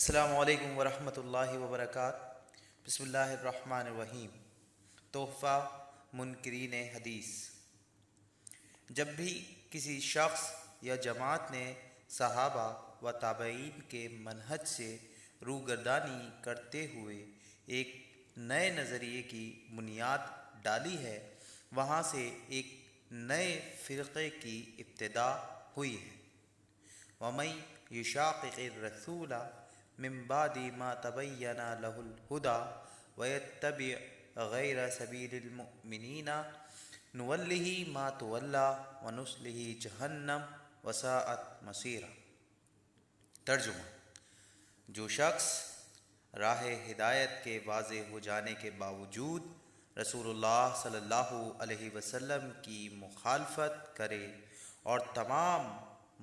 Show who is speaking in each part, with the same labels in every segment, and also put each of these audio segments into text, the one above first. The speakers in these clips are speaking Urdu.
Speaker 1: السلام علیکم ورحمۃ اللہ وبرکاتہ۔ بسم اللہ الرحمن الرحیم۔ تحفہ منکرین حدیث۔ جب بھی کسی شخص یا جماعت نے صحابہ و تابعین کے منہج سے روگردانی کرتے ہوئے ایک نئے نظریے کی بنیاد ڈالی ہے، وہاں سے ایک نئے فرقے کی ابتدا ہوئی ہے۔ وَمَن يُشَاقِقِ الرَّسُولَ مِن بَعْدِ مَا تَبَيَّنَ لَهُ الْهُدَى وَيَتَّبِعْ غَيْرَ سَبِيلِ الْمُؤْمِنِينَ نُوَلِّهِ مَا تَوَلَّىٰ وَنُصْلِهِ جَهَنَّمَ وَسَاءَتْ مَصِيرًا۔ ترجمہ: جو شخص راہ ہدایت کے واضح ہو جانے کے باوجود رسول اللہ صلی اللہ علیہ وسلم کی مخالفت کرے اور تمام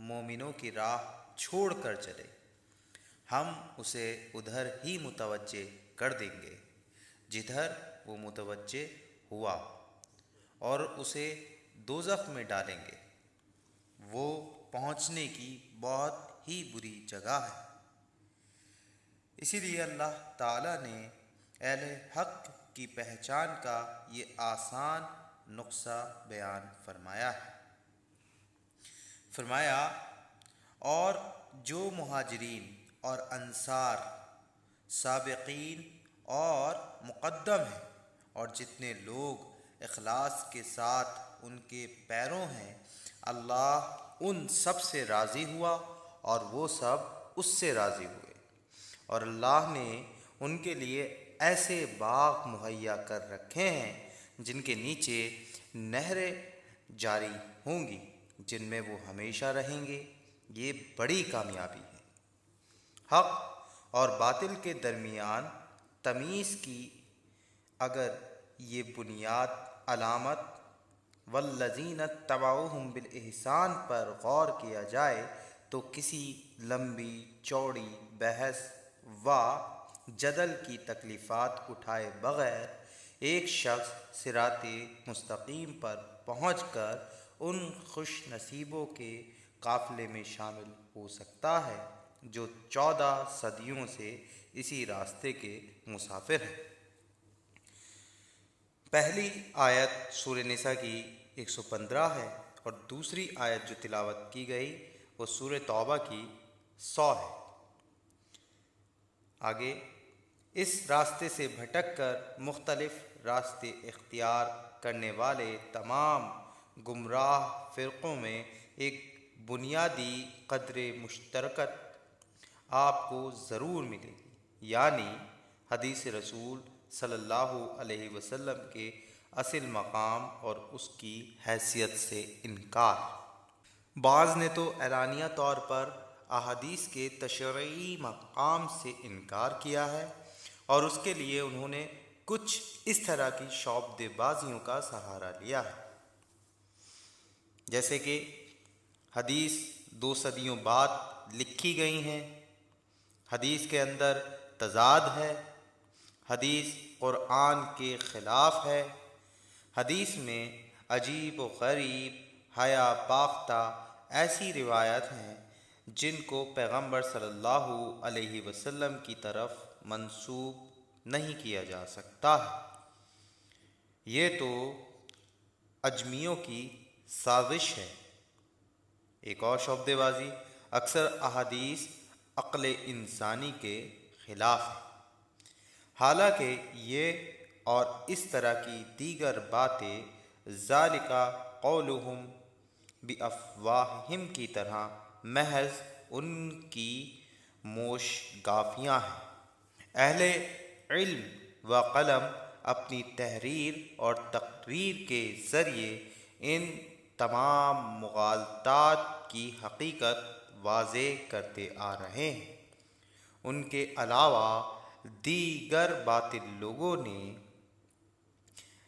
Speaker 1: مومنوں کی راہ چھوڑ کر چلے، ہم اسے ادھر ہی متوجہ کر دیں گے جدھر وہ متوجہ ہوا، اور اسے دوزخ میں ڈالیں گے۔ وہ پہنچنے کی بہت ہی بری جگہ ہے۔ اسی لیے اللہ تعالیٰ نے اہل حق کی پہچان کا یہ آسان نسخہ بیان فرمایا ہے۔ فرمایا، اور جو مہاجرین اور انصار، سابقین اور مقدم ہیں، اور جتنے لوگ اخلاص کے ساتھ ان کے پیروں ہیں، اللہ ان سب سے راضی ہوا اور وہ سب اس سے راضی ہوئے، اور اللہ نے ان کے لیے ایسے باغ مہیا کر رکھے ہیں جن کے نیچے نہریں جاری ہوں گی، جن میں وہ ہمیشہ رہیں گے۔ یہ بڑی کامیابی ہے۔ حق اور باطل کے درمیان تمیز کی اگر یہ بنیاد علامت والذین اتبعوہم بالإحسان پر غور کیا جائے تو کسی لمبی چوڑی بحث و جدل کی تکلیفات اٹھائے بغیر ایک شخص صراط مستقیم پر پہنچ کر ان خوش نصیبوں کے قافلے میں شامل ہو سکتا ہے جو 14 صدیوں سے اسی راستے کے مسافر ہیں۔ پہلی آیت سورہ نساء کی 115 ہے اور دوسری آیت جو تلاوت کی گئی وہ سورہ توبہ کی 100 ہے۔ آگے، اس راستے سے بھٹک کر مختلف راستے اختیار کرنے والے تمام گمراہ فرقوں میں ایک بنیادی قدر مشترکت آپ کو ضرور ملے گی، یعنی حدیث رسول صلی اللہ علیہ وسلم کے اصل مقام اور اس کی حیثیت سے انکار۔ بعض نے تو اعلانیہ طور پر احادیث کے تشریعی مقام سے انکار کیا ہے، اور اس کے لیے انہوں نے کچھ اس طرح کی شعبدے بازیوں کا سہارا لیا ہے، جیسے کہ حدیث 2 صدیوں بعد لکھی گئی ہیں، حدیث کے اندر تضاد ہے، حدیث قرآن کے خلاف ہے، حدیث میں عجیب و غریب حیا باختہ ایسی روایات ہیں جن کو پیغمبر صلی اللہ علیہ وسلم کی طرف منسوب نہیں کیا جا سکتا ہے۔ یہ تو اجمیوں کی سازش ہے۔ ایک اور شعبدے بازی، اکثر احادیث عقل انسانی کے خلاف ہے، حالانکہ یہ اور اس طرح کی دیگر باتیں ذالک قولہم بافواہہم کی طرح محض ان کی موش گافیاں ہیں۔ اہل علم و قلم اپنی تحریر اور تقریر کے ذریعے ان تمام مغالطات کی حقیقت واضح کرتے آ رہے ہیں۔ ان کے علاوہ دیگر باطل لوگوں نے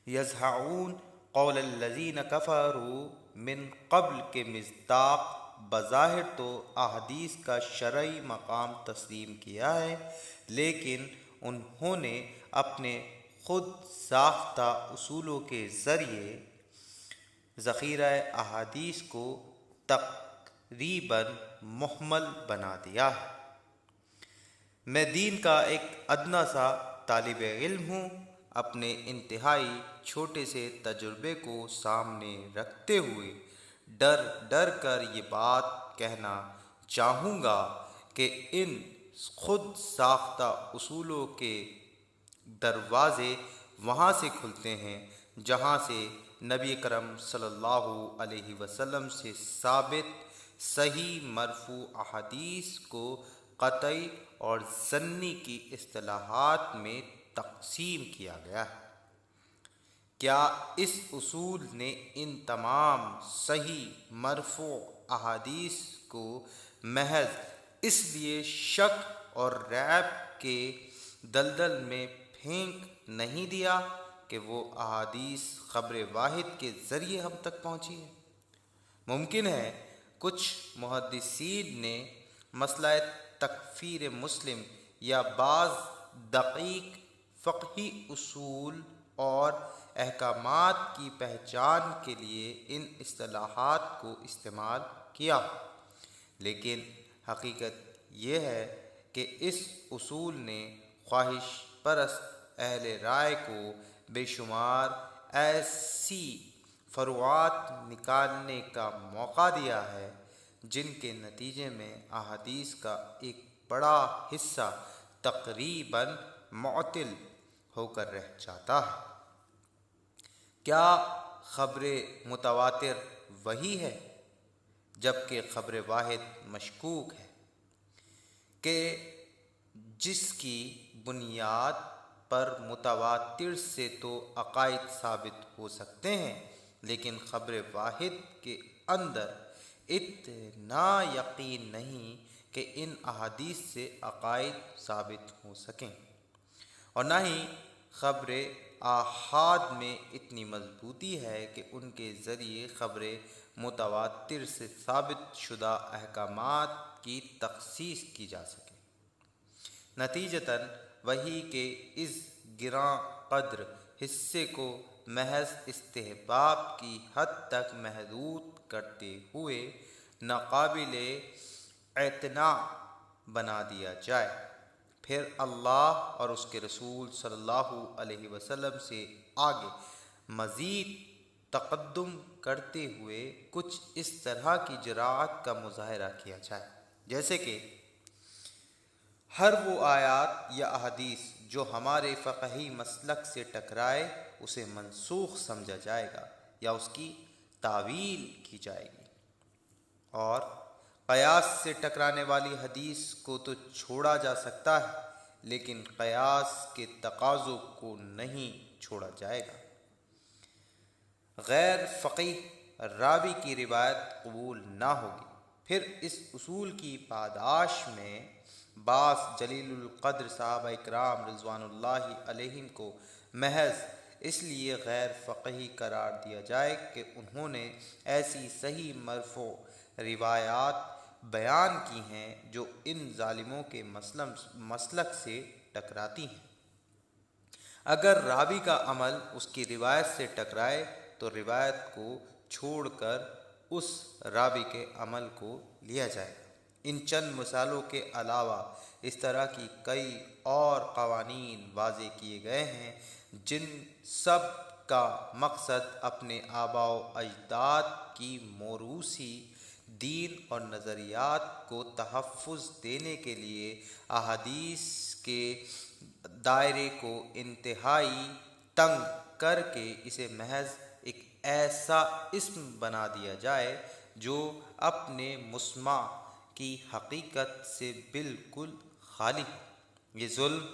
Speaker 1: یزعمون قول الذین کفروا من قبل کے مصداق بظاہر تو احادیث کا شرعی مقام تسلیم کیا ہے، لیکن انہوں نے اپنے خود ساختہ اصولوں کے ذریعے ذخیرہ احادیث کو تقریباً مہمل بنا دیا ہے۔ میں دین کا ایک ادنا سا طالب علم ہوں، اپنے انتہائی چھوٹے سے تجربے کو سامنے رکھتے ہوئے ڈر ڈر کر یہ بات کہنا چاہوں گا کہ ان خود ساختہ اصولوں کے دروازے وہاں سے کھلتے ہیں جہاں سے نبی کرم صلی اللہ علیہ وسلم سے ثابت صحیح مرفوع احادیث کو قطعی اور ظنی کی اصطلاحات میں تقسیم کیا گیا ہے۔ کیا اس اصول نے ان تمام صحیح مرفوع احادیث کو محض اس لیے شک اور ریب کے دلدل میں پھینک نہیں دیا کہ وہ احادیث خبر واحد کے ذریعے ہم تک پہنچی ہے؟ ممکن ہے کچھ محدثین نے مسئلہ تکفیر مسلم یا بعض دقیق فقہی اصول اور احکامات کی پہچان کے لیے ان اصطلاحات کو استعمال کیا، لیکن حقیقت یہ ہے کہ اس اصول نے خواہش پرست اہل رائے کو بے شمار ایسی فروعات نکالنے کا موقع دیا ہے جن کے نتیجے میں احادیث کا ایک بڑا حصہ تقریباً معطل ہو کر رہ جاتا ہے۔ کیا خبر متواتر وہی ہے جبکہ خبر واحد مشکوک ہے کہ جس کی بنیاد پر متواتر سے تو عقائد ثابت ہو سکتے ہیں، لیکن خبر واحد کے اندر اتنا یقین نہیں کہ ان احادیث سے عقائد ثابت ہو سکیں، اور نہ ہی خبر آحاد میں اتنی مضبوطی ہے کہ ان کے ذریعے خبر متواتر سے ثابت شدہ احکامات کی تخصیص کی جا سکے۔ نتیجتاً وحی کے اس گراں قدر حصے کو محض استحباب کی حد تک محدود کرتے ہوئے ناقابل اعتناء بنا دیا جائے، پھر اللہ اور اس کے رسول صلی اللہ علیہ وسلم سے آگے مزید تقدم کرتے ہوئے کچھ اس طرح کی جرأت کا مظاہرہ کیا جائے جیسے کہ ہر وہ آیات یا احادیث جو ہمارے فقہی مسلک سے ٹکرائے اسے منسوخ سمجھا جائے گا یا اس کی تعویل کی جائے گی، اور قیاس سے ٹکرانے والی حدیث کو تو چھوڑا جا سکتا ہے لیکن قیاس کے تقاضوں کو نہیں چھوڑا جائے گا۔ غیر فقیہ راوی کی روایت قبول نہ ہوگی۔ پھر اس اصول کی پاداش میں بعض جلیل القدر صحابہ کرام رضوان اللہ علیہم کو محض اس لیے غیر فقہی قرار دیا جائے کہ انہوں نے ایسی صحیح مرفوع روایات بیان کی ہیں جو ان ظالموں کے مسلک سے ٹکراتی ہیں۔ اگر راوی کا عمل اس کی روایت سے ٹکرائے تو روایت کو چھوڑ کر اس راوی کے عمل کو لیا جائے گا۔ ان چند مثالوں کے علاوہ اس طرح کی کئی اور قوانین واضح کیے گئے ہیں جن سب کا مقصد اپنے آباء و اجداد کی موروثی دین اور نظریات کو تحفظ دینے کے لیے احادیث کے دائرے کو انتہائی تنگ کر کے اسے محض ایک ایسا اسم بنا دیا جائے جو اپنے مسمع کی حقیقت سے بالکل خالی ہے۔ یہ ظلم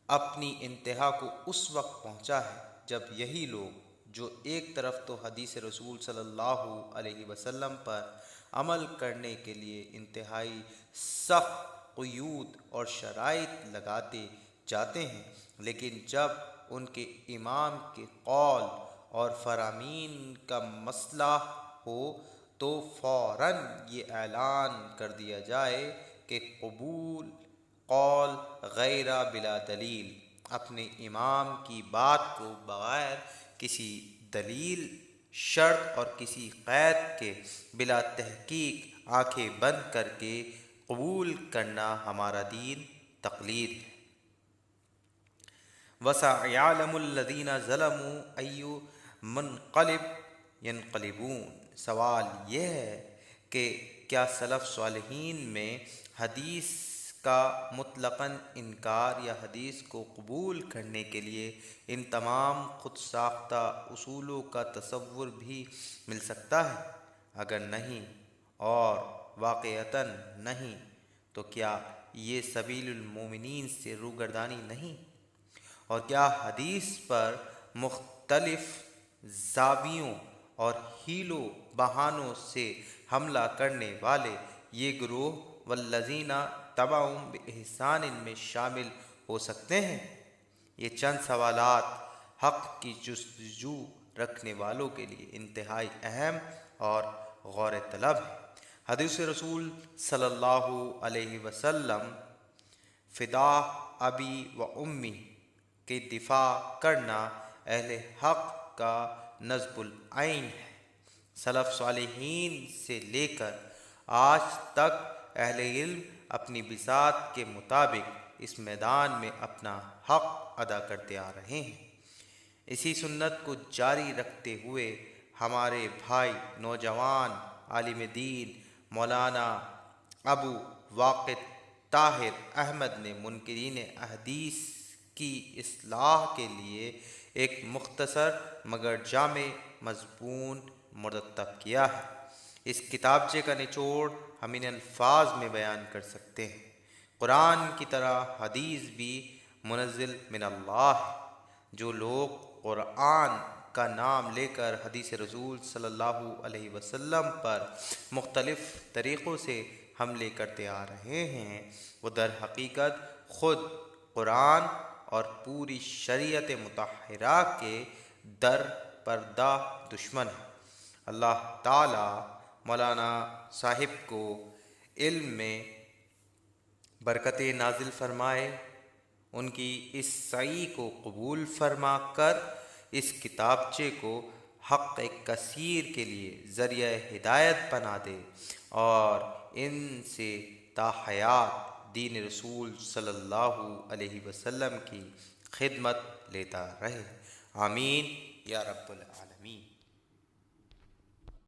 Speaker 1: اپنی انتہا کو اس وقت پہنچا ہے جب یہی لوگ جو ایک طرف تو حدیث رسول صلی اللہ علیہ وسلم پر عمل کرنے کے لیے انتہائی سخت قیود اور شرائط لگاتے جاتے ہیں، لیکن جب ان کے امام کے قول اور فرامین کا مسئلہ ہو تو فوراً یہ اعلان کر دیا جائے کہ قبول قول غیر بلا دلیل، اپنے امام کی بات کو بغیر کسی دلیل شرط اور کسی قید کے بلا تحقیق آنکھیں بند کر کے قبول کرنا ہمارا دین تقلید ہے۔ وَسَيَعْلَمُ الَّذِينَ ظَلَمُوا أَيُّ مُنْقَلِبٍ يَنْقَلِبُونَ۔ سوال یہ ہے کہ کیا سلف صالحین میں حدیث کا مطلقاً انکار یا حدیث کو قبول کرنے کے لیے ان تمام خود ساختہ اصولوں کا تصور بھی مل سکتا ہے؟ اگر نہیں اور واقعتاً نہیں تو کیا یہ سبیل المومنین سے روگردانی نہیں؟ اور کیا حدیث پر مختلف زاویوں اور حیلوں بہانوں سے حملہ کرنے والے یہ گروہ والذین تبعہم بإحسان میں شامل ہو سکتے ہیں؟ یہ چند سوالات حق کی جستجو رکھنے والوں کے لیے انتہائی اہم اور غور طلب ہے۔ حدیث رسول صلی اللہ علیہ وسلم فدا ابی و امی کے دفاع کرنا اہل حق کا نصب العین ہے۔ سلف صالحین سے لے کر آج تک اہل علم اپنی بساط کے مطابق اس میدان میں اپنا حق ادا کرتے آ رہے ہیں۔ اسی سنت کو جاری رکھتے ہوئے ہمارے بھائی نوجوان عالم دین مولانا ابو واقد طاہر احمد نے منکرین احادیث کی اصلاح کے لیے ایک مختصر مگر جامع مضمون مرتب کیا ہے۔ اس کتابچے کا نچوڑ ہم ان الفاظ میں بیان کر سکتے ہیں: قرآن کی طرح حدیث بھی منزل من اللہ ہے۔ جو لوگ قرآن کا نام لے کر حدیث رسول صلی اللہ علیہ وسلم پر مختلف طریقوں سے حملے کرتے آ رہے ہیں وہ در حقیقت خود قرآن اور پوری شریعت مطہرہ کے در پردہ دشمن ہیں۔ اللہ تعالی مولانا صاحب کو علم میں برکتیں نازل فرمائے، ان کی اس سعی کو قبول فرما کر اس کتابچے کو حق کثیر کے لیے ذریعہ ہدایت بنا دے اور ان سے تا حیات دین رسول صلی اللہ علیہ وسلم کی خدمت لیتا رہے۔ آمین یا رب العالمین۔